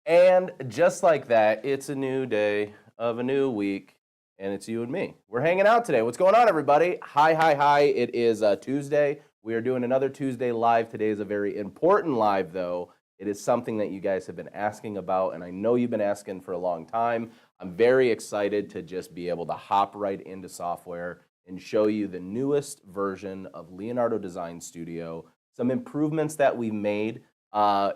And just like that, it's a new day of a new week, and it's you and me. We're hanging out today. What's going on, everybody? Hi. It is Tuesday. We are doing another Tuesday live. Today is a very important live, though. It is something that you guys have been asking about, and I know you've been asking for a long time. I'm very excited to just be able to hop right into software and show you the newest version of Leonardo Design Studio, some improvements that we've made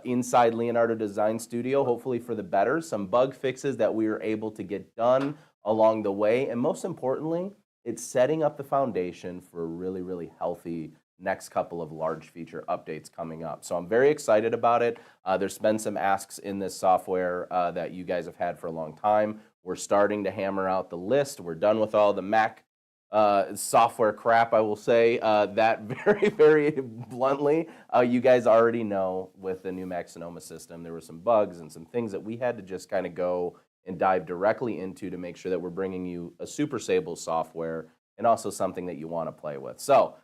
inside Leonardo Design Studio, hopefully for the better, some bug fixes that we were able to get done along the way, and most importantly, it's setting up the foundation for a really, really healthy next couple of large feature updates coming up. So I'm very excited about it. There's been some asks in this software that you guys have had for a long time. We're starting to hammer out the list. We're done with all the Mac software crap, I will say that very, very bluntly. You guys already know with the new Mac Sonoma system, there were some bugs and some things that we had to just kind of go and dive directly into to make sure that we're bringing you a super stable software and also something that you want to play with. So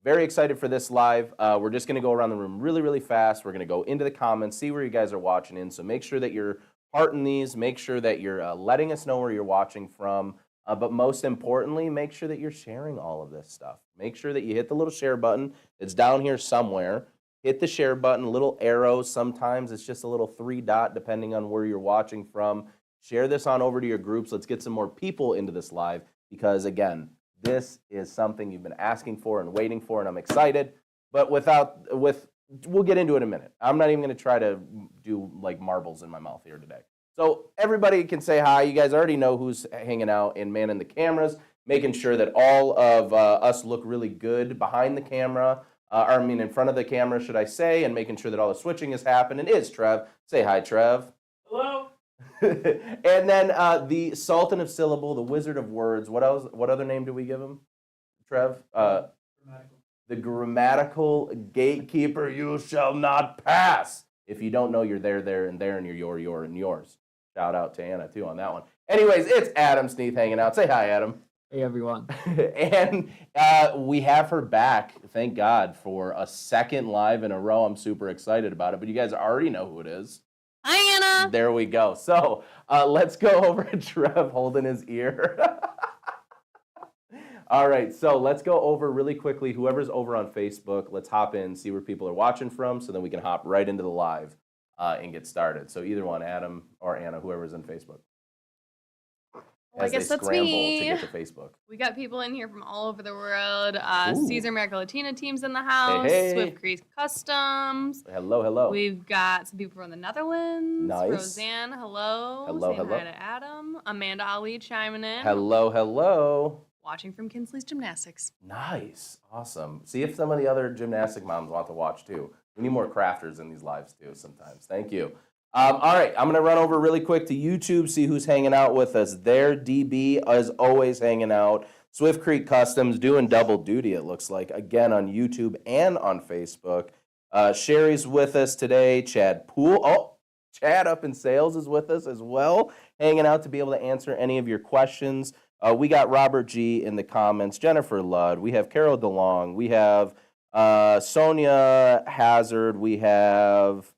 very excited for this live. We're just going to go around the room really, really fast. We're going to go into the comments, see where you guys are watching in. So make sure that you're hearting these. Make sure that you're letting us know where you're watching from. But most importantly, make sure that you're sharing all of this stuff. Make sure that you hit the little share button. It's down here somewhere. Hit the share button, little arrows. Sometimes it's just a little 3-dot depending on where you're watching from. Share this on over to your groups. Let's get some more people into this live because, again, this is something you've been asking for and waiting for, and I'm excited. But we'll get into it in a minute. I'm not even going to try to do like marbles in my mouth here today. So everybody can say hi. You guys already know who's hanging out and manning the cameras, making sure that all of us look really good behind the camera, in front of the camera, should I say, and making sure that all the switching is happening is Trev. Say hi, Trev. Hello. And then the Sultan of Syllable, the Wizard of Words. What else? What other name do we give him, Trev? The grammatical gatekeeper. You shall not pass. If you don't know, you're there, and you're, and yours. Shout out to Anna, too, on that one. Anyways, it's Adam Sneath hanging out. Say hi, Adam. Hey, everyone. And we have her back, thank God, for a second live in a row. I'm super excited about it, but you guys already know who it is. Hi, Anna. There we go. So let's go over to Trev holding his ear. All right, so let's go over really quickly. Whoever's over on Facebook, let's hop in, see where people are watching from, so then we can hop right into the live and get started. So either one, Adam or Anna, whoever's on Facebook. Well, I guess that's me. To get to Facebook. We got people in here from all over the world. Caesar America Latina team's in the house. Hey. Swift Crease Customs. Hello. We've got some people from the Netherlands. Nice. Roseanne, hello. Hello. Hi to Adam. Amanda Ali chiming in. Hello. Watching from Kinsley's Gymnastics. Nice. Awesome. See if some of the other gymnastic moms want to watch, too. We need more crafters in these lives, too, sometimes. Thank you. All right, I'm going to run over really quick to YouTube, see who's hanging out with us there. DB, as always, hanging out. Swift Creek Customs doing double duty, it looks like, again on YouTube and on Facebook. Sherry's with us today. Chad Poole. Oh, Chad up in sales is with us as well, hanging out to be able to answer any of your questions. We got Robert G in the comments, Jennifer Ludd. We have Carol DeLong. We have Sonia Hazard. We have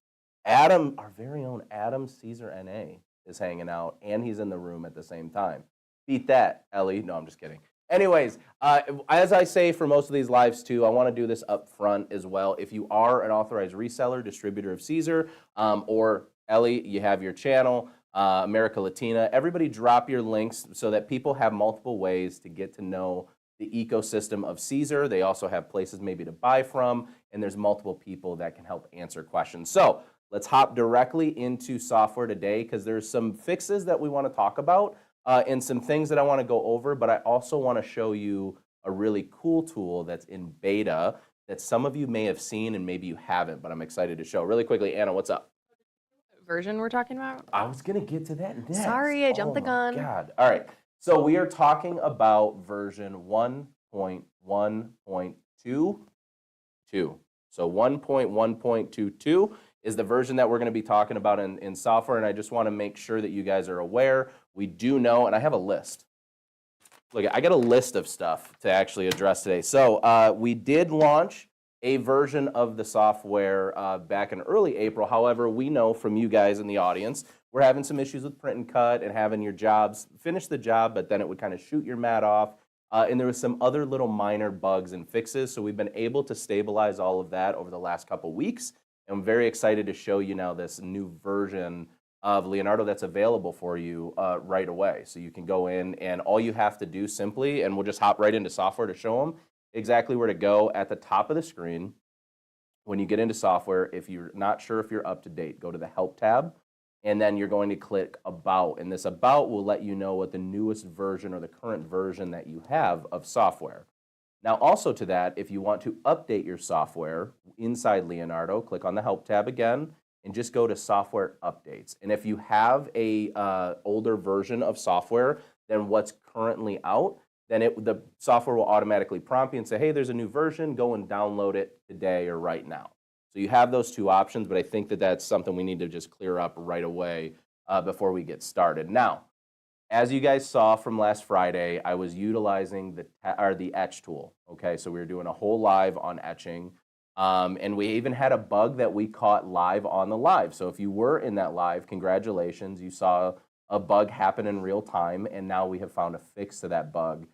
Adam, our very own Adam Caesar NA is hanging out, and he's in the room at the same time. Beat that, Ellie. No, I'm just kidding. Anyways, as I say for most of these lives too, I want to do this up front as well. If you are an authorized reseller, distributor of Caesar, or Ellie, you have your channel, America Latina, everybody drop your links so that people have multiple ways to get to know the ecosystem of Caesar. They also have places maybe to buy from, and there's multiple people that can help answer questions. So let's hop directly into software today because there's some fixes that we want to talk about and some things that I want to go over, but I also want to show you a really cool tool that's in beta that some of you may have seen and maybe you haven't, but I'm excited to show. Really quickly, Anna, what's up? Version we're talking about? I was going to get to that next. Sorry, I jumped the gun. God. All right. So we are talking about version 1.1.22. So 1.1.22 is the version that we're going to be talking about in software, and I just want to make sure that you guys are aware. We do know, and I have a list. Look, I got a list of stuff to actually address today. So we did launch a version of the software back in early April. However, we know from you guys in the audience, were having some issues with print and cut and having your jobs finish the job, but then it would kind of shoot your mat off. And there was some other little minor bugs and fixes. So we've been able to stabilize all of that over the last couple weeks. And I'm very excited to show you now this new version of Leonardo that's available for you right away. So you can go in and all you have to do simply, and we'll just hop right into software to show them exactly where to go at the top of the screen. When you get into software, if you're not sure if you're up to date, go to the Help tab, and then you're going to click About. And this About will let you know what the newest version or the current version that you have of software. Now, also to that, if you want to update your software inside Leonardo, click on the Help tab again, and just go to Software Updates. And if you have a older version of software than what's currently out, then the software will automatically prompt you and say, hey, there's a new version, go and download it today or right now. So you have those two options, but I think that that's something we need to just clear up right away before we get started. Now, as you guys saw from last Friday, I was utilizing the Etge tool. Okay, so we were doing a whole live on etching, and we even had a bug that we caught live on the live. So if you were in that live, congratulations, you saw a bug happen in real time, and now we have found a fix to that bug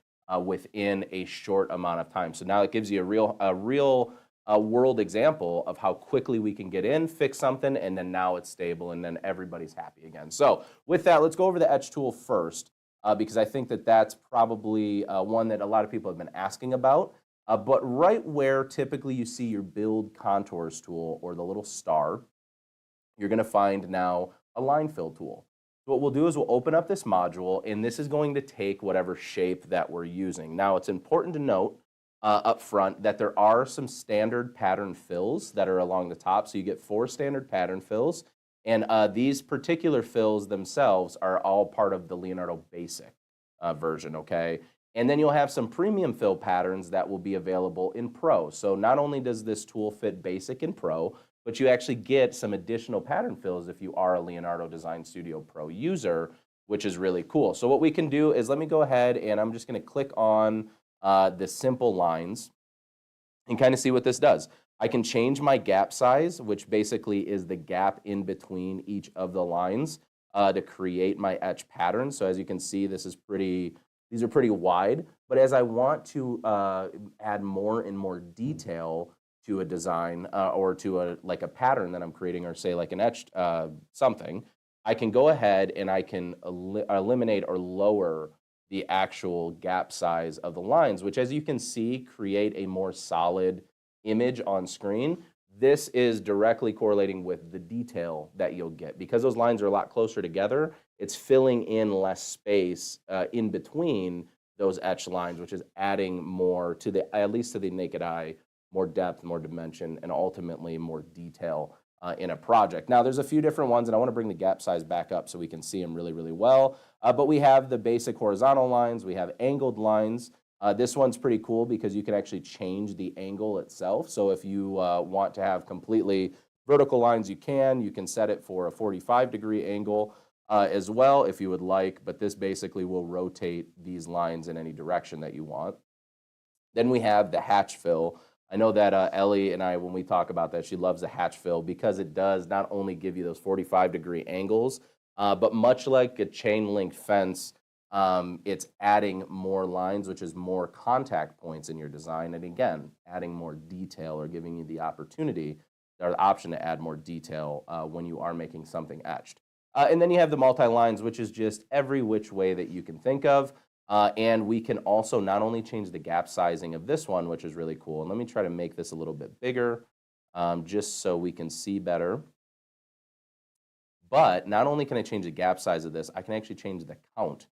within a short amount of time. So now it gives you a real world example of how quickly we can get in, fix something, and then now it's stable, and then everybody's happy again. So with that, let's go over the Etge tool first, because I think that that's probably one that a lot of people have been asking about. But right where typically you see your Build Contours tool or the little star, you're going to find now a line fill tool. So what we'll do is we'll open up this module, and this is going to take whatever shape that we're using. Now, it's important to note up front that there are some standard pattern fills that are along the top. So you get 4 standard pattern fills, and these particular fills themselves are all part of the Leonardo Basic version, okay? And then you'll have some premium fill patterns that will be available in Pro. So not only does this tool fit Basic and Pro, but you actually get some additional pattern fills if you are a Leonardo Design Studio Pro user, which is really cool. So what we can do is, let me go ahead and I'm just going to click on the simple lines and kind of see what this does. I can change my gap size, which basically is the gap in between each of the lines to create my etch pattern. So as you can see, these are pretty wide. But as I want to add more and more detail to a design or to a pattern that I'm creating, or say like an etched something, I can go ahead and I can eliminate or lower the actual gap size of the lines, which, as you can see, create a more solid image on screen. This is directly correlating with the detail that you'll get. Because those lines are a lot closer together, it's filling in less space in between those etched lines, which is adding more to at least to the naked eye, more depth, more dimension, and ultimately more detail in a project. Now, there's a few different ones, and I want to bring the gap size back up so we can see them really, really well. But we have the basic horizontal lines. We have angled lines. This one's pretty cool because you can actually change the angle itself. So if you want to have completely vertical lines, you can. You can set it for a 45-degree angle as well if you would like. But this basically will rotate these lines in any direction that you want. Then we have the hatch fill. I know that Ellie and I, when we talk about that, she loves the hatch fill because it does not only give you those 45-degree angles, but much like a chain link fence, it's adding more lines, which is more contact points in your design. And again, adding more detail or giving you the opportunity or the option to add more detail when you are making something etched. And then you have the multi-lines, which is just every which way that you can think of. And we can also not only change the gap sizing of this one, which is really cool. And let me try to make this a little bit bigger just so we can see better. But not only can I change the gap size of this, I can actually change the count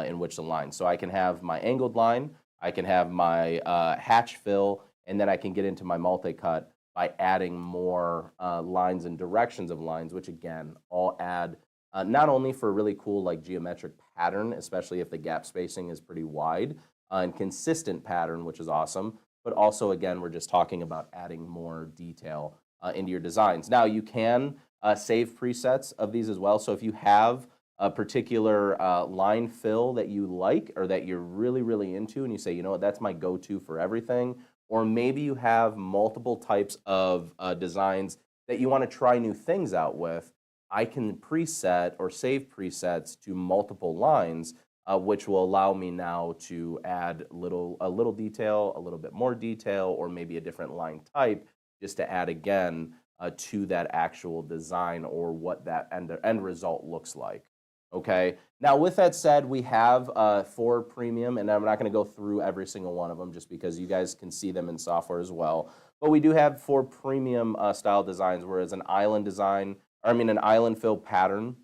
in which the line. So I can have my angled line, I can have my hatch fill, and then I can get into my multi-cut by adding more lines and directions of lines, which again, all add not only for a really cool like geometric pattern, especially if the gap spacing is pretty wide, and consistent pattern, which is awesome, but also, again, we're just talking about adding more detail into your designs. Now, you can save presets of these as well. So if you have a particular line fill that you like or that you're really, really into, and you say, you know what, that's my go-to for everything, or maybe you have multiple types of designs that you want to try new things out with, I can preset or save presets to multiple lines, which will allow me now to add a little detail, a little bit more detail, or maybe a different line type, just to add again to that actual design or what that end result looks like. Okay. Now, with that said, we have 4 premium, and I'm not going to go through every single one of them just because you guys can see them in software as well. But we do have 4 premium style designs, whereas an island design, or I mean, an island fill pattern.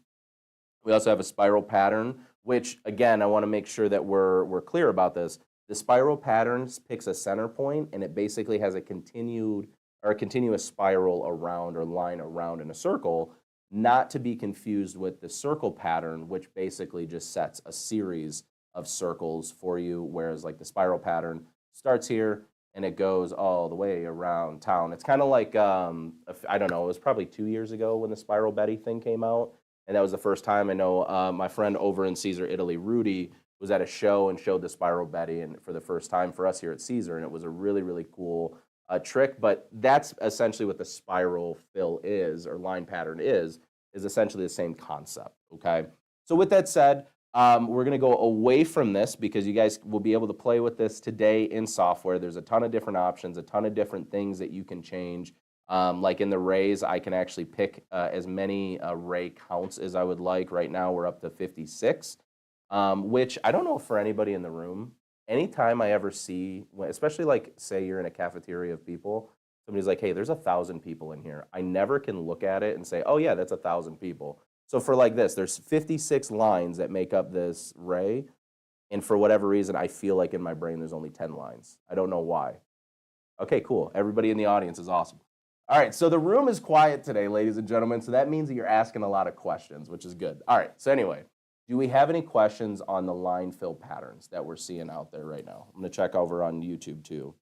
We also have a spiral pattern, which again, I want to make sure that we're clear about this. The spiral patterns picks a center point, and it basically has a continuous spiral around or line around in a circle, not to be confused with the circle pattern, which basically just sets a series of circles for you, whereas like the spiral pattern starts here and it goes all the way around town. It's kind of like, I don't know, it was probably 2 years ago when the Spiral Betty thing came out, and that was the first time. I know my friend over in Caesar, Italy, Rudy, was at a show and showed the Spiral Betty and for the first time for us here at Caesar, and it was a really, really cool trick. But that's essentially what the spiral fill is, or line pattern is essentially the same concept, okay? So with that said, we're going to go away from this because you guys will be able to play with this today in software. There's a ton of different options, a ton of different things that you can change. Like in the rays, I can actually pick as many ray counts as I would like. Right now, we're up to 56, which I don't know for anybody in the room. Anytime I ever see, especially like say you're in a cafeteria of people, somebody's like, hey, there's 1,000 people in here. I never can look at it and say, oh yeah, that's 1,000 people. So for like this, there's 56 lines that make up this ray, and for whatever reason, I feel like in my brain there's only 10 lines. I don't know why. Okay, cool. Everybody in the audience is awesome. All right, so the room is quiet today, ladies and gentlemen, so that means that you're asking a lot of questions, which is good. All right, so anyway, do we have any questions on the line fill patterns that we're seeing out there right now? I'm going to check over on YouTube too.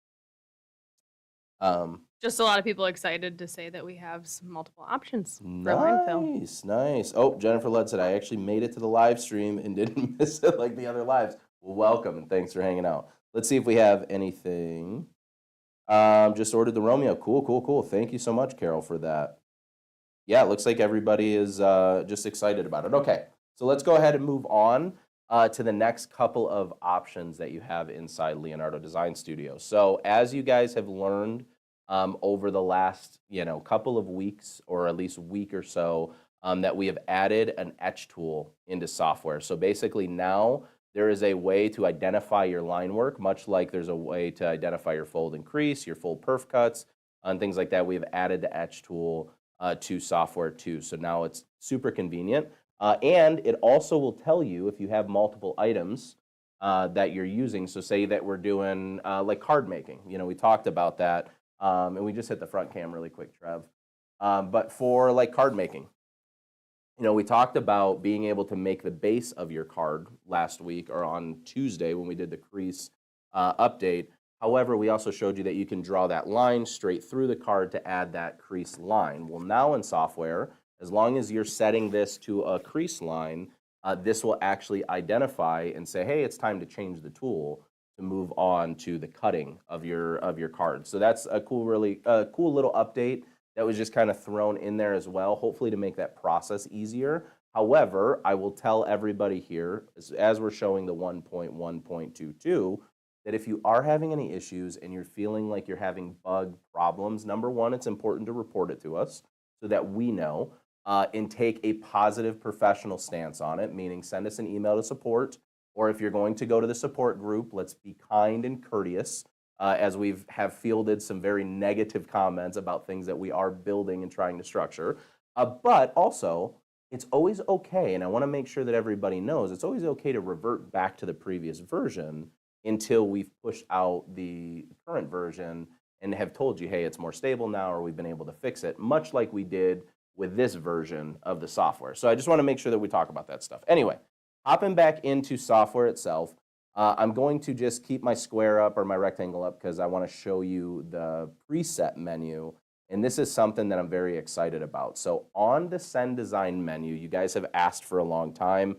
Just a lot of people excited to say that we have some multiple options for line fill. Nice, nice. Oh, Jennifer Led said, I actually made it to the live stream and didn't miss it like the other lives. Well, welcome, and thanks for hanging out. Let's see if we have anything. Just ordered the Romeo. Cool, cool, cool. Thank you so much, Carol, for that. Yeah, it looks like everybody is just excited about it. Okay, so let's go ahead and move on to the next couple of options that you have inside Leonardo Design Studio. So as you guys have learned over the last couple of weeks, or at least a week or so, that we have added an etch tool into software. So basically now there is a way to identify your line work, much like there's a way to identify your fold and crease, your full perf cuts, and things like that. We have added the etch tool to software too. So now it's super convenient. And it also will tell you if you have multiple items that you're using. So say that we're doing like card making. We talked about that. And we just hit the front cam really quick, Trev. But for like card making, we talked about being able to make the base of your card last week or on Tuesday when we did the crease update. However, we also showed you that you can draw that line straight through the card to add that crease line. Well, now in software, as long as you're setting this to a crease line, this will actually identify and say, hey, it's time to change the tool to move on to the cutting of your card. So that's a cool little update that was just kind of thrown in there as well, hopefully to make that process easier. However, I will tell everybody here, as we're showing the 1.1.22, that if you are having any issues and you're feeling like you're having bug problems, number one, it's important to report it to us so that we know and take a positive professional stance on it, meaning send us an email to support, or if you're going to go to the support group, let's be kind and courteous, as we have fielded some very negative comments about things that we are building and trying to structure. But also, it's always okay, and I want to make sure that everybody knows, it's always okay to revert back to the previous version until we've pushed out the current version and have told you, hey, it's more stable now, or we've been able to fix it, much like we did with this version of the software. So I just want to make sure that we talk about that stuff. Anyway, hopping back into software itself, I'm going to just keep my square up or my rectangle up because I want to show you the preset menu. And this is something that I'm very excited about. So on the Send Design menu, you guys have asked for a long time,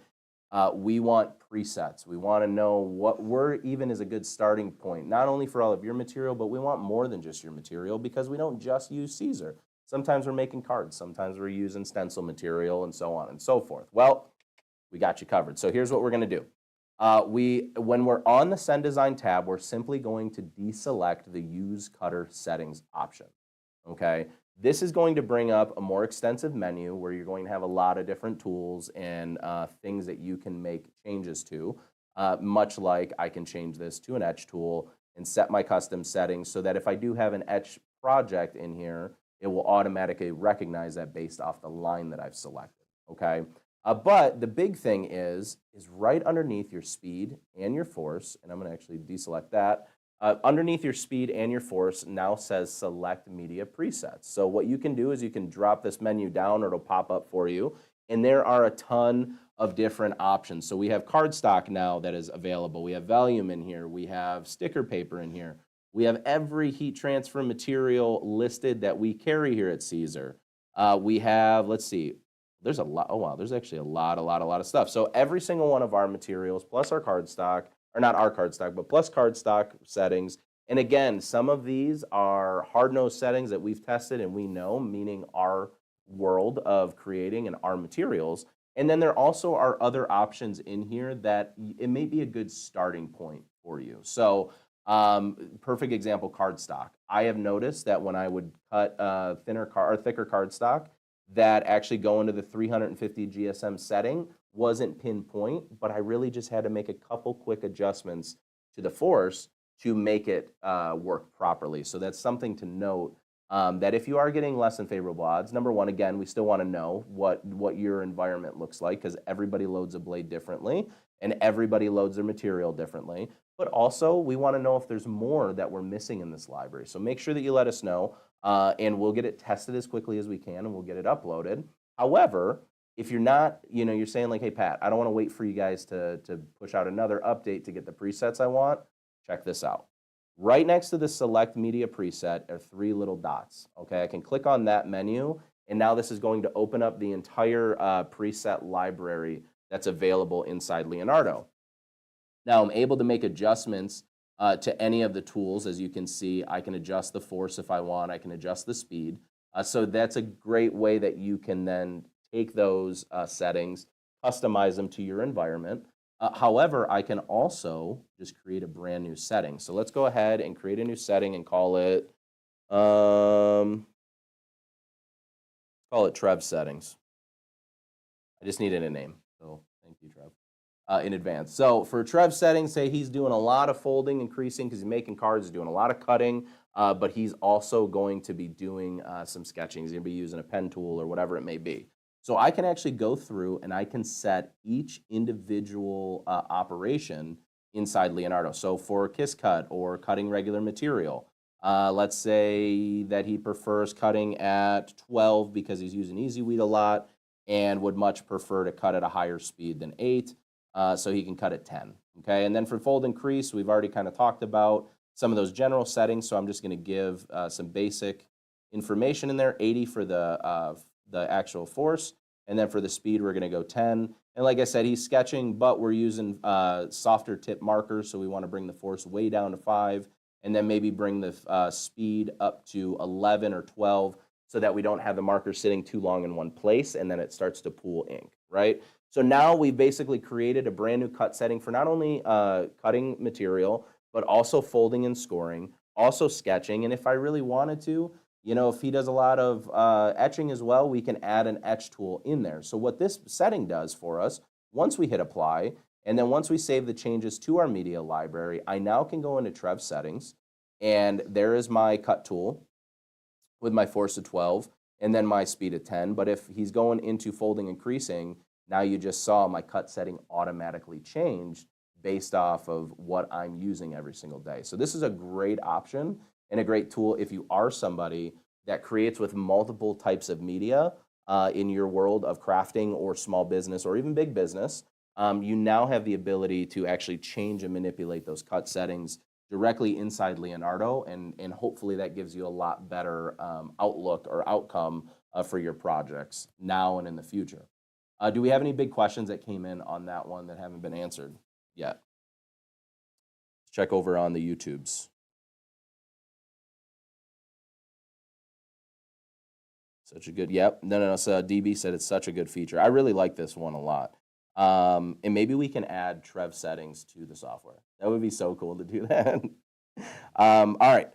we want presets. We want to know what even is a good starting point, not only for all of your material, but we want more than just your material because we don't just use Caesar. Sometimes we're making cards. Sometimes we're using stencil material and so on and so forth. Well, we got you covered. So here's what we're going to do. When we're on the Send Design tab, we're simply going to deselect the Use Cutter Settings option. Okay, this is going to bring up a more extensive menu where you're going to have a lot of different tools and things that you can make changes to. Much like I can change this to an Etge tool and set my custom settings so that if I do have an Etch project in here, it will automatically recognize that based off the line that I've selected. Okay. But the big thing is right underneath your speed and your force, and I'm going to actually deselect that. Underneath your speed and your force now says select media presets. So what you can do is you can drop this menu down or it'll pop up for you. And there are a ton of different options. So we have cardstock now that is available. We have volume in here. We have sticker paper in here. We have every heat transfer material listed that we carry here at Caesar. We have, let's see, there's a lot. Oh, wow. There's actually a lot of stuff. So every single one of our materials, plus our cardstock, or not our cardstock, but plus cardstock settings. And again, some of these are hard-nosed settings that we've tested and we know, meaning our world of creating and our materials. And then there also are other options in here that it may be a good starting point for you. So perfect example, cardstock. I have noticed that when I would cut thicker cardstock, that actually go into the 350 GSM setting wasn't pinpoint, but I really just had to make a couple quick adjustments to the force to make it work properly. So that's something to note, that if you are getting less than favorable odds, number one, again, we still want to know what your environment looks like because everybody loads a blade differently and everybody loads their material differently. But also, we want to know if there's more that we're missing in this library. So make sure that you let us know, and we'll get it tested as quickly as we can, and we'll get it uploaded. However, if you're not, you're saying like, hey, Pat, I don't want to wait for you guys to push out another update to get the presets I want, check this out. Right next to the Select Media preset are 3 little dots. Okay, I can click on that menu, and now this is going to open up the entire preset library that's available inside Leonardo. Now I'm able to make adjustments to any of the tools. As you can see, I can adjust the force if I want. I can adjust the speed. So that's a great way that you can then take those settings, customize them to your environment. However, I can also just create a brand new setting. So let's go ahead and create a new setting and call it Trev settings. I just needed a name, so thank you, Trev. In advance. So for Trev's settings, say he's doing a lot of folding and creasing because he's making cards, he's doing a lot of cutting, but he's also going to be doing some sketching. He's going to be using a pen tool or whatever it may be. So I can actually go through and I can set each individual operation inside Leonardo. So for kiss cut or cutting regular material, let's say that he prefers cutting at 12 because he's using Easy Weed a lot and would much prefer to cut at a higher speed than 8. So he can cut at 10, okay? And then for fold and crease, we've already kind of talked about some of those general settings, so I'm just going to give some basic information in there, 80 for the actual force, and then for the speed, we're going to go 10. And like I said, he's sketching, but we're using softer tip markers, so we want to bring the force way down to 5, and then maybe bring the speed up to 11 or 12 so that we don't have the marker sitting too long in one place, and then it starts to pool ink, right? So now we've basically created a brand new cut setting for not only cutting material, but also folding and scoring, also sketching. And if I really wanted to, if he does a lot of etching as well, we can add an etch tool in there. So what this setting does for us, once we hit apply, and then once we save the changes to our media library, I now can go into Trev settings, and there is my cut tool with my force of 12, and then my speed of 10. But if he's going into folding and creasing, now you just saw my cut setting automatically changed based off of what I'm using every single day. So this is a great option and a great tool if you are somebody that creates with multiple types of media in your world of crafting or small business or even big business. You now have the ability to actually change and manipulate those cut settings directly inside Leonardo, and hopefully that gives you a lot better outlook or outcome for your projects now and in the future. Do we have any big questions that came in on that one that haven't been answered yet? Let's check over on the YouTubes. Such a good, yep. No. So DB said it's such a good feature. I really like this one a lot. And maybe we can add Trev settings to the software. That would be so cool to do that. All right.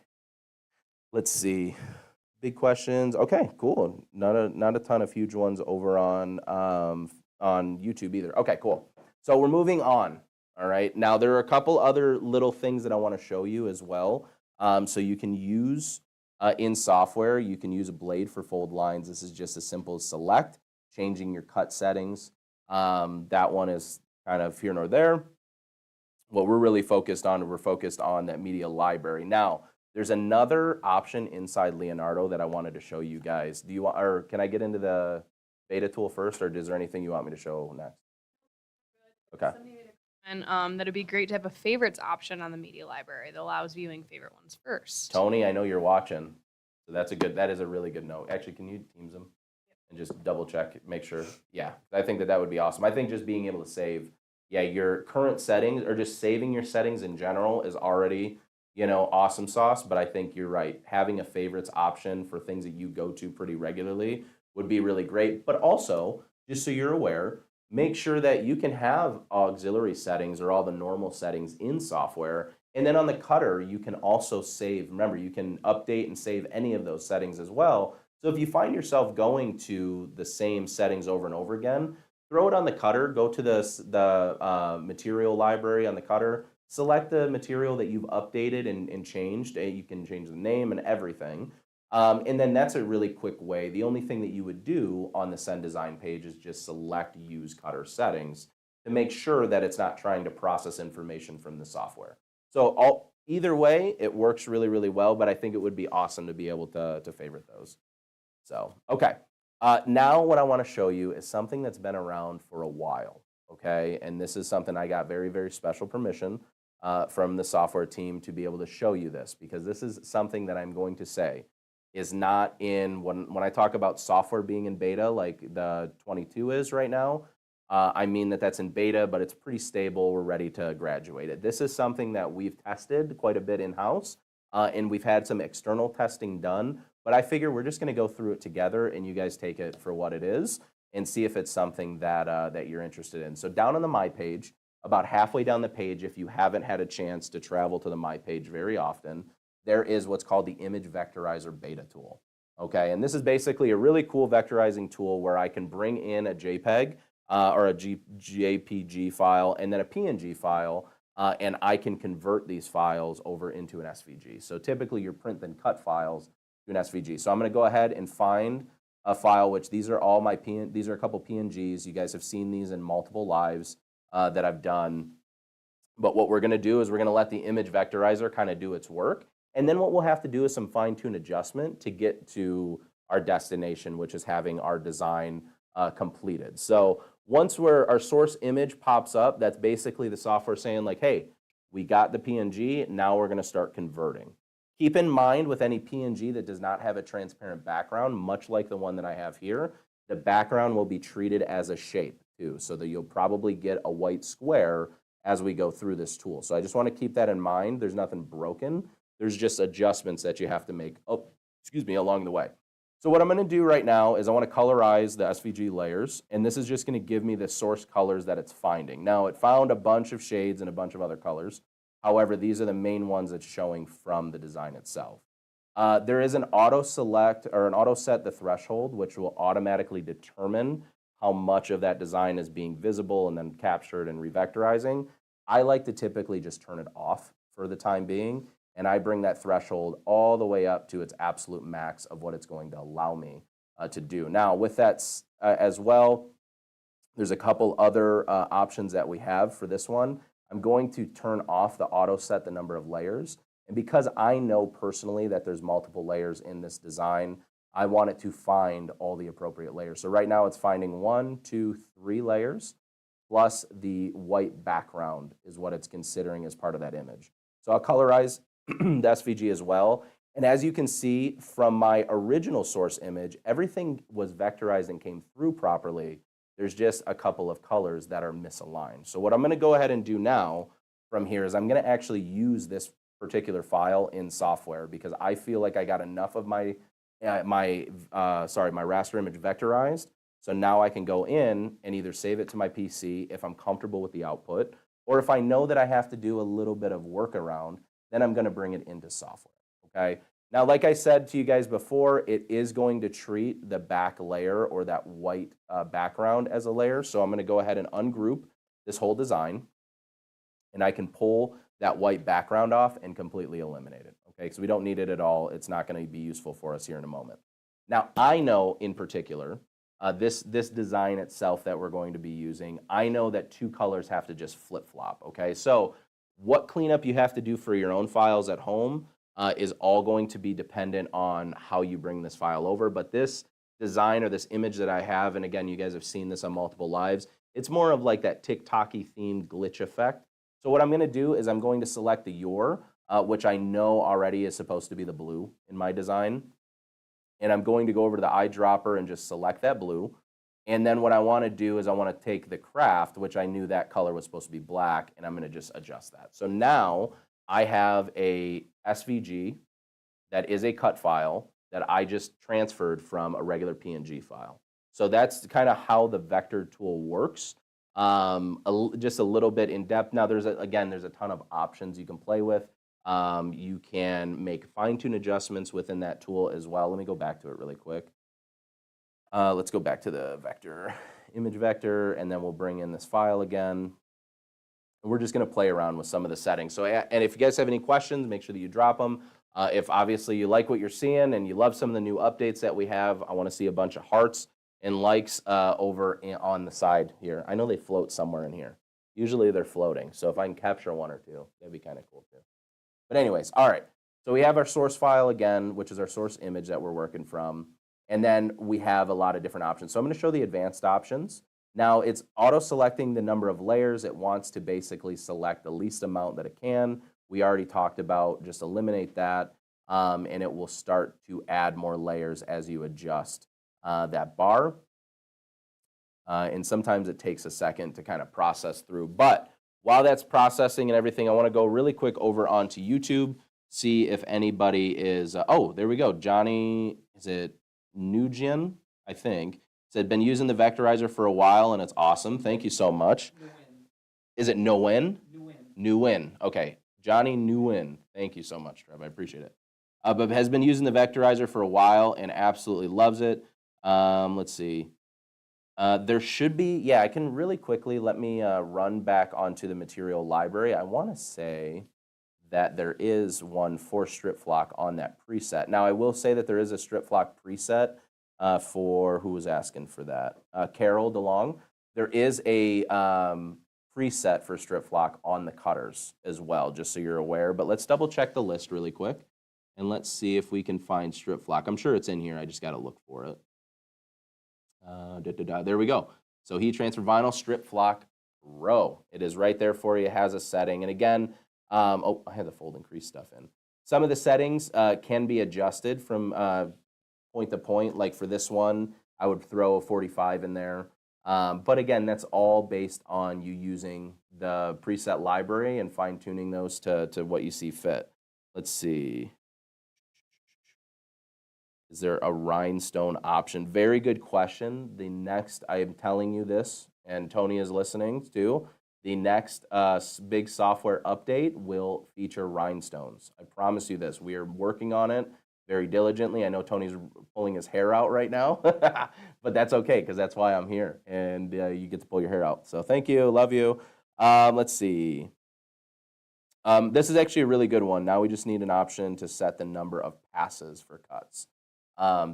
Let's see. Big questions. Okay, cool. Not a ton of huge ones over on YouTube either. Okay, cool. So we're moving on. All right. Now there are a couple other little things that I want to show you as well. So you can use in software, you can use a blade for fold lines. This is just as simple as select, changing your cut settings. That one is kind of here nor there. What we're really focused on, we're focused on that media library. Now, there's another option inside Leonardo that I wanted to show you guys. Do you want, or can I get into the beta tool first, or is there anything you want me to show next? Okay. And that'd be great to have a favorites option on the media library that allows viewing favorite ones first. Tony, I know you're watching, so that is a really good note. Actually, can you Teams them and just double check, make sure? Yeah, I think that would be awesome. I think just being able to save, yeah, your current settings or just saving your settings in general is already, awesome sauce. But I think you're right. Having a favorites option for things that you go to pretty regularly would be really great. But also, just so you're aware, make sure that you can have auxiliary settings or all the normal settings in software. And then on the cutter, you can also save. Remember, you can update and save any of those settings as well. So if you find yourself going to the same settings over and over again, throw it on the cutter, go to the material library on the cutter, select the material that you've updated and changed. You can change the name and everything. And then that's a really quick way. The only thing that you would do on the Send Design page is just select Use Cutter Settings to make sure that it's not trying to process information from the software. So either way, it works really, really well, but I think it would be awesome to be able to favorite those. So, okay. Now what I want to show you is something that's been around for a while, okay? And this is something I got very, very special permission from the software team to be able to show you this, because this is something that I'm going to say is not in, when I talk about software being in beta like the 22 is right now, I mean that's in beta, but it's pretty stable. We're ready to graduate it. This is something that we've tested quite a bit in-house, and we've had some external testing done, but I figure we're just going to go through it together and you guys take it for what it is and see if it's something that, that you're interested in. So down on the My page, about halfway down the page, if you haven't had a chance to travel to the My page very often, there is what's called the Image Vectorizer beta tool. Okay, and this is basically a really cool vectorizing tool where I can bring in a JPEG or a JPG file and then a PNG file, and I can convert these files over into an SVG. So typically your print then cut files to an SVG. So I'm going to go ahead and find a file, which these are all these are a couple PNGs. You guys have seen these in multiple lives that I've done. But what we're going to do is we're going to let the image vectorizer kind of do its work. And then what we'll have to do is some fine-tune adjustment to get to our destination, which is having our design completed. So once our source image pops up, that's basically the software saying like, hey, we got the PNG, now we're going to start converting. Keep in mind with any PNG that does not have a transparent background, much like the one that I have here, the background will be treated as a shape too, so that you'll probably get a white square as we go through this tool. So I just want to keep that in mind. There's nothing broken. There's just adjustments that you have to make, along the way. So what I'm going to do right now is I want to colorize the SVG layers, and this is just going to give me the source colors that it's finding. Now, it found a bunch of shades and a bunch of other colors. However, these are the main ones it's showing from the design itself. There is an auto select or an auto set the threshold, which will automatically determine how much of that design is being visible and then captured and revectorizing. I like to typically just turn it off for the time being, and I bring that threshold all the way up to its absolute max of what it's going to allow me to do. Now, with that as well, there's a couple other options that we have for this one. I'm going to turn off the auto set the number of layers. And because I know personally that there's multiple layers in this design, I want it to find all the appropriate layers. So right now it's finding 1, 2, 3 layers, plus the white background is what it's considering as part of that image. So I'll colorize the SVG as well. And as you can see from my original source image, everything was vectorized and came through properly. There's just a couple of colors that are misaligned. So what I'm going to go ahead and do now from here is I'm going to actually use this particular file in software because I feel like I got enough of my my raster image vectorized. So now I can go in and either save it to my PC if I'm comfortable with the output, or if I know that I have to do a little bit of workaround, then I'm going to bring it into software. Okay. Now, like I said to you guys before, it is going to treat the back layer or that white background as a layer. So I'm going to go ahead and ungroup this whole design, and I can pull that white background off and completely eliminate it. Okay, because we don't need it at all. It's not going to be useful for us here in a moment. Now, I know in particular, this design itself that we're going to be using, I know that two colors have to just flip-flop. Okay, so what cleanup you have to do for your own files at home is all going to be dependent on how you bring this file over. But this design or this image that I have, and again, you guys have seen this on multiple lives, it's more of like that TikTok-y themed glitch effect. So what I'm going to do is I'm going to select the your, which I know already is supposed to be the blue in my design. And I'm going to go over to the eyedropper and just select that blue. And then what I want to do is I want to take the craft, which I knew that color was supposed to be black, and I'm going to just adjust that. So now I have a SVG that is a cut file that I just transferred from a regular PNG file. So that's kind of how the vector tool works. Just a little bit in depth. Now, there's a ton of options you can play with. You can make fine-tune adjustments within that tool as well. Let me go back to it really quick. Let's go back to the vector, image vector, and then we'll bring in this file again. And we're just going to play around with some of the settings. So, and if you guys have any questions, make sure that you drop them. If obviously you like what you're seeing and you love some of the new updates that we have, I want to see a bunch of hearts and likes on the side here. I know they float somewhere in here. Usually they're floating. So if I can capture one or two, that'd be kind of cool too. But anyways, all right. So we have our source file again, which is our source image that we're working from. And then we have a lot of different options. So I'm going to show the advanced options. Now it's auto-selecting the number of layers. It wants to basically select the least amount that it can. We already talked about just eliminate that, and it will start to add more layers as you adjust that bar. And sometimes it takes a second to kind of process through. But while that's processing and everything, I want to go really quick over onto YouTube, see if anybody is, oh, there we go. Johnny, is it Nugent, I think, said, been using the Vectorizer for a while, and it's awesome. Thank you so much. Is it Nguyen? Nguyen. Okay. Johnny Nguyen. Thank you so much, Trev. I appreciate it. But has been using the Vectorizer for a while and absolutely loves it. Let's see. There should be, yeah, I can really quickly, let me run back onto the material library. I want to say that there is one for strip flock on that preset. Now, I will say that there is a strip flock preset for, who was asking for that? Carol DeLong. There is a preset for strip flock on the cutters as well, just so you're aware. But let's double check the list really quick, and let's see if we can find strip flock. I'm sure it's in here. I just got to look for it. There we go. So heat transfer vinyl strip flock row. It is right there for you. It has a setting. And again, oh, I had the fold and crease stuff in. Some of the settings can be adjusted from point to point. Like for this one, I would throw a 45 in there. But again, that's all based on you using the preset library and fine-tuning those to what you see fit. Let's see. Is there a rhinestone option? Very good question. The next, I am telling you this, and Tony is listening too, the next big software update will feature rhinestones. I promise you this. We are working on it very diligently. I know Tony's pulling his hair out right now, but that's okay because that's why I'm here, and you get to pull your hair out. So thank you. Love you. Let's see. This is actually a really good one. Now we just need an option to set the number of passes for cuts.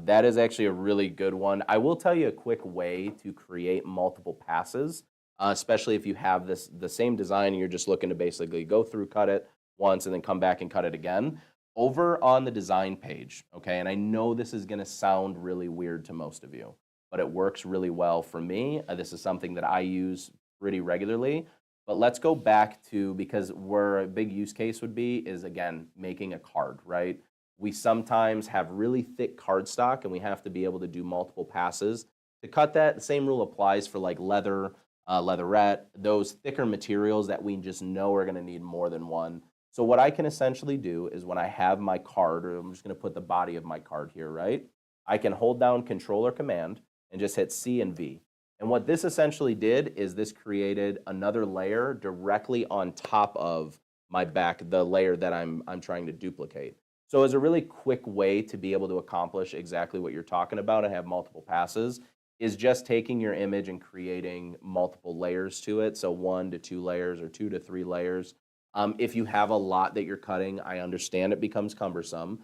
That is actually a really good one. I will tell you a quick way to create multiple passes, especially if you have the same design and you're just looking to basically go through, cut it once, and then come back and cut it again. Over on the design page, okay, and I know this is going to sound really weird to most of you, but it works really well for me. This is something that I use pretty regularly. But let's go back to, because where a big use case would be is, again, making a card, right? We sometimes have really thick cardstock, and we have to be able to do multiple passes. To cut that, the same rule applies for like leather, leatherette, those thicker materials that we just know are going to need more than one. So what I can essentially do is when I have my card, or I'm just going to put the body of my card here, right? I can hold down Control or Command and just hit C and V. And what this essentially did is this created another layer directly on top of the layer that I'm trying to duplicate. So it's a really quick way to be able to accomplish exactly what you're talking about and have multiple passes is just taking your image and creating multiple layers to it. So 1 to 2 layers or 2 to 3 layers. If you have a lot that you're cutting, I understand it becomes cumbersome.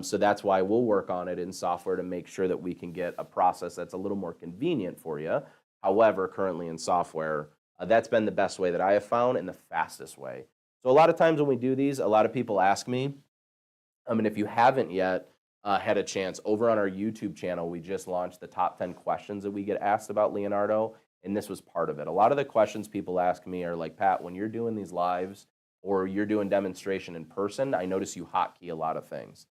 So that's why we'll work on it in software to make sure that we can get a process that's a little more convenient for you. However, currently in software, that's been the best way that I have found and the fastest way. So a lot of times when we do these, a lot of people ask me, if you haven't yet had a chance, over on our YouTube channel, we just launched the top 10 questions that we get asked about Leonardo, and this was part of it. A lot of the questions people ask me are like, Pat, when you're doing these lives or you're doing demonstration in person, I notice you hotkey a lot of things.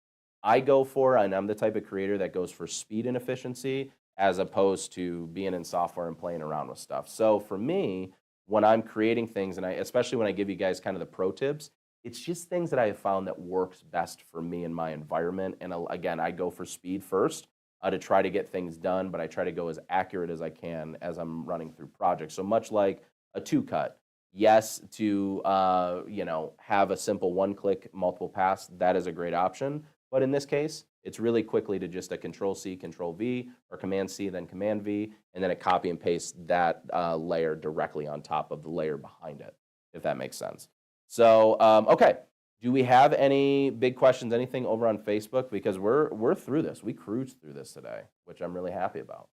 I go for, and I'm the type of creator that goes for speed and efficiency as opposed to being in software and playing around with stuff. So for me, when I'm creating things, and especially when I give you guys kind of the pro tips, it's just things that I have found that works best for me and my environment. And again, I go for speed first to try to get things done, but I try to go as accurate as I can as I'm running through projects. So much like a 2-cut, yes, to have a simple 1-click multiple pass, that is a great option. But in this case, it's really quickly to just a Control-C, Control-V, or Command-C, then Command-V, and then it copy and paste that layer directly on top of the layer behind it, if that makes sense. So, okay, do we have any big questions, anything over on Facebook? Because we're through this. We cruised through this today, which I'm really happy about.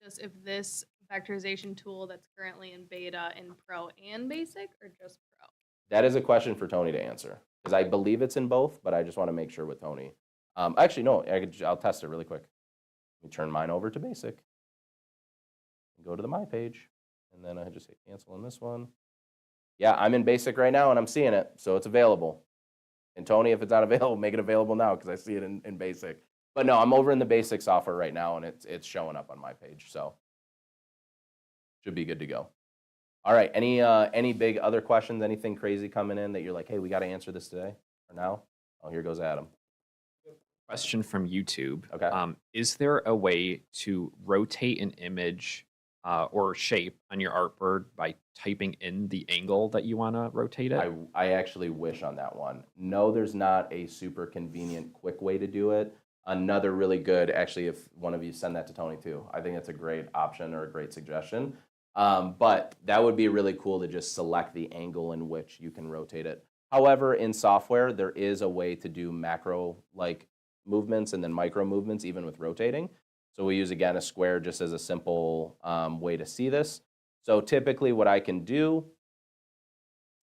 Just if this vectorization tool that's currently in beta in Pro and Basic, or just Pro? That is a question for Tony to answer, because I believe it's in both, but I just want to make sure with Tony. Actually, no, I'll test it really quick. Let me turn mine over to Basic. Go to the My page, and then I just hit cancel on this one. Yeah, I'm in Basic right now, and I'm seeing it, so it's available. And Tony, if it's not available, make it available now, because I see it in Basic. But no, I'm over in the Basic software right now, and it's showing up on my page, so should be good to go. All right, any big other questions, anything crazy coming in that you're like, hey, we got to answer this today or now? Oh, here goes Adam. Question from YouTube. Okay. Is there a way to rotate an image or shape on your artboard by typing in the angle that you want to rotate it? I actually wish on that one. No, there's not a super convenient, quick way to do it. Another really good, actually, if one of you send that to Tony too, I think that's a great option or a great suggestion. But that would be really cool to just select the angle in which you can rotate it. However, in software, there is a way to do macro like movements and then micro movements even with rotating. So we use, again, a square just as a simple way to see this. So typically what I can do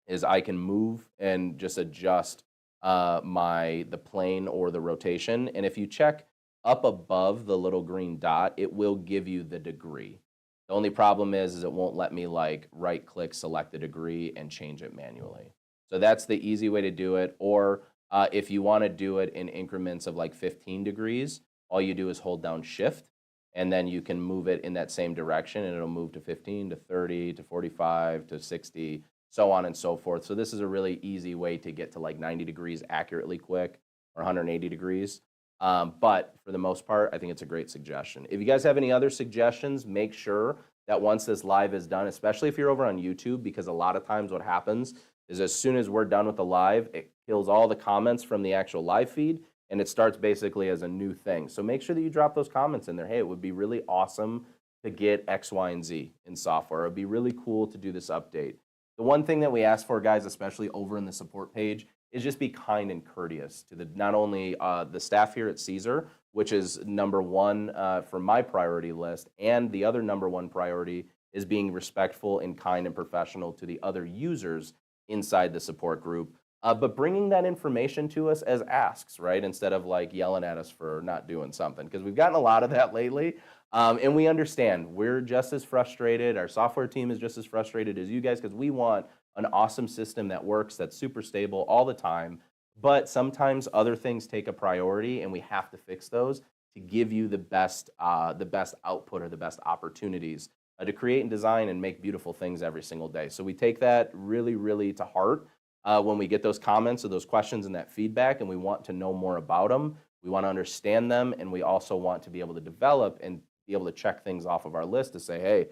is I can move and just adjust the plane or the rotation. And if you check up above the little green dot, it will give you the degree. The only problem is it won't let me like right click, select the degree and change it manually. So that's the easy way to do it. Or if you want to do it in increments of like 15 degrees, all you do is hold down Shift, and then you can move it in that same direction, and it'll move to 15, to 30, to 45, to 60, so on and so forth. So this is a really easy way to get to like 90 degrees accurately quick, or 180 degrees. But for the most part, I think it's a great suggestion. If you guys have any other suggestions, make sure that once this live is done, especially if you're over on YouTube, because a lot of times what happens is as soon as we're done with the live, it kills all the comments from the actual live feed, and it starts basically as a new thing. So make sure that you drop those comments in there. Hey, it would be really awesome to get X, Y, and Z in software. It would be really cool to do this update. The one thing that we ask for, guys, especially over in the support page, is just be kind and courteous to not only the staff here at Caesar, which is number one for my priority list, and the other number one priority is being respectful and kind and professional to the other users inside the support group. But bringing that information to us as asks, right? Instead of like yelling at us for not doing something, because we've gotten a lot of that lately. And we understand we're just as frustrated. Our software team is just as frustrated as you guys, because we want an awesome system that works, that's super stable all the time. But sometimes other things take a priority, and we have to fix those to give you the best output or the best opportunities to create and design and make beautiful things every single day. So we take that really, really to heart when we get those comments or those questions and that feedback, and we want to know more about them. We want to understand them, and we also want to be able to develop and be able to check things off of our list to say, hey,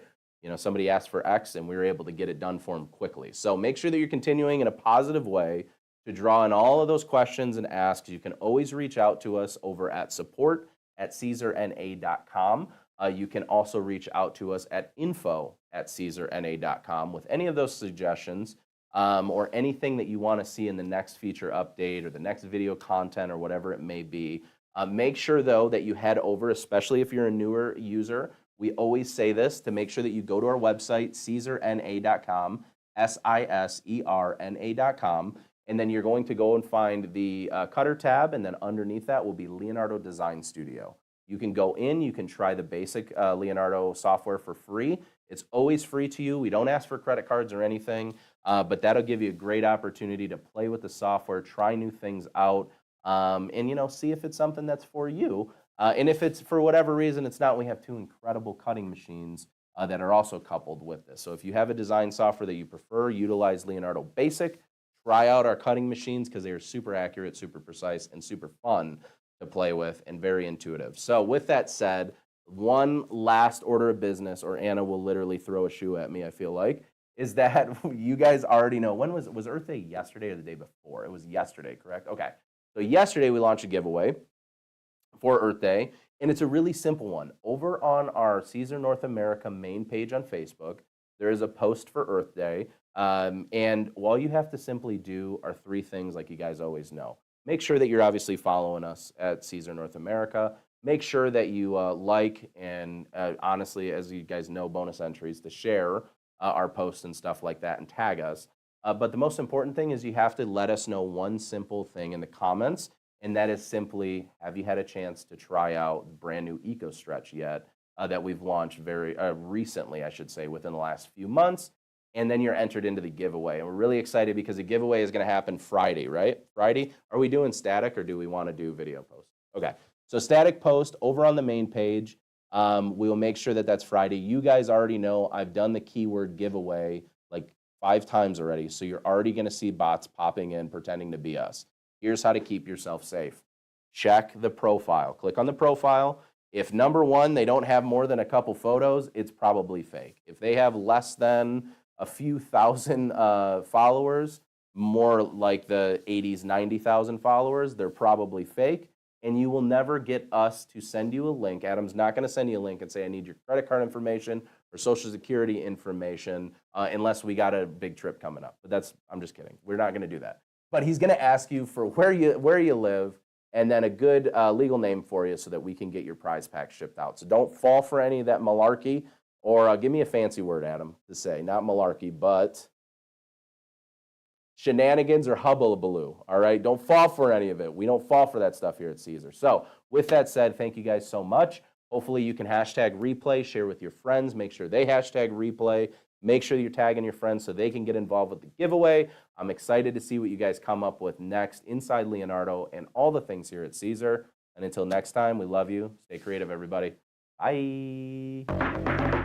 somebody asked for X and we were able to get it done for them quickly. So make sure that you're continuing in a positive way to draw in all of those questions and asks. You can always reach out to us over at support@caesarna.com. You can also reach out to us at info@caesarna.com with any of those suggestions or anything that you want to see in the next feature update or the next video content or whatever it may be. Make sure, though, that you head over, especially if you're a newer user. We always say this, to make sure that you go to our website, caesarna.com, SISERNA.com, and then you're going to go and find the Cutter tab, and then underneath that will be Leonardo Design Studio. You can go in, you can try the basic Leonardo software for free. It's always free to you. We don't ask for credit cards or anything, but that'll give you a great opportunity to play with the software, try new things out, and see if it's something that's for you. And if it's for whatever reason it's not, we have 2 incredible cutting machines that are also coupled with this. So if you have a design software that you prefer, utilize Leonardo Basic. Try out our cutting machines because they are super accurate, super precise, and super fun to play with and very intuitive. So with that said, one last order of business, or Anna will literally throw a shoe at me, I feel like, is that you guys already know, when was Earth Day yesterday or the day before? It was yesterday, correct? Okay. So yesterday we launched a giveaway for Earth Day, and it's a really simple one. Over on our Caesar North America main page on Facebook, there is a post for Earth Day, and all you have to simply do are 3 things like you guys always know. Make sure that you're obviously following us at Caesar North America. Make sure that you like and honestly, as you guys know, bonus entries to share our posts and stuff like that and tag us. But the most important thing is you have to let us know one simple thing in the comments, and that is simply, have you had a chance to try out the brand new Eco Stretch yet that we've launched very recently, I should say, within the last few months, and then you're entered into the giveaway. And we're really excited because the giveaway is going to happen Friday, right? Friday? Are we doing static or do we want to do video post? Okay, so static post over on the main page. We will make sure that that's Friday. You guys already know I've done the keyword giveaway like 5 times already, so you're already going to see bots popping in pretending to be us. Here's how to keep yourself safe. Check the profile. Click on the profile. If number 1, they don't have more than a couple photos, it's probably fake. If they have less than a few thousand followers, more like the 80s, 90,000 followers, they're probably fake. And you will never get us to send you a link. Adam's not going to send you a link and say, I need your credit card information or social security information unless we got a big trip coming up. But I'm just kidding. We're not going to do that. But he's going to ask you for where you live and then a good legal name for you so that we can get your prize pack shipped out. So don't fall for any of that malarkey, or give me a fancy word, Adam, to say. Not malarkey, but shenanigans or hubbubaloo, all right? Don't fall for any of it. We don't fall for that stuff here at Caesar. So with that said, thank you guys so much. Hopefully you can hashtag replay, share with your friends, make sure they hashtag replay. Make sure you're tagging your friends so they can get involved with the giveaway. I'm excited to see what you guys come up with next inside Leonardo and all the things here at Caesar. And until next time, we love you. Stay creative, everybody. Bye.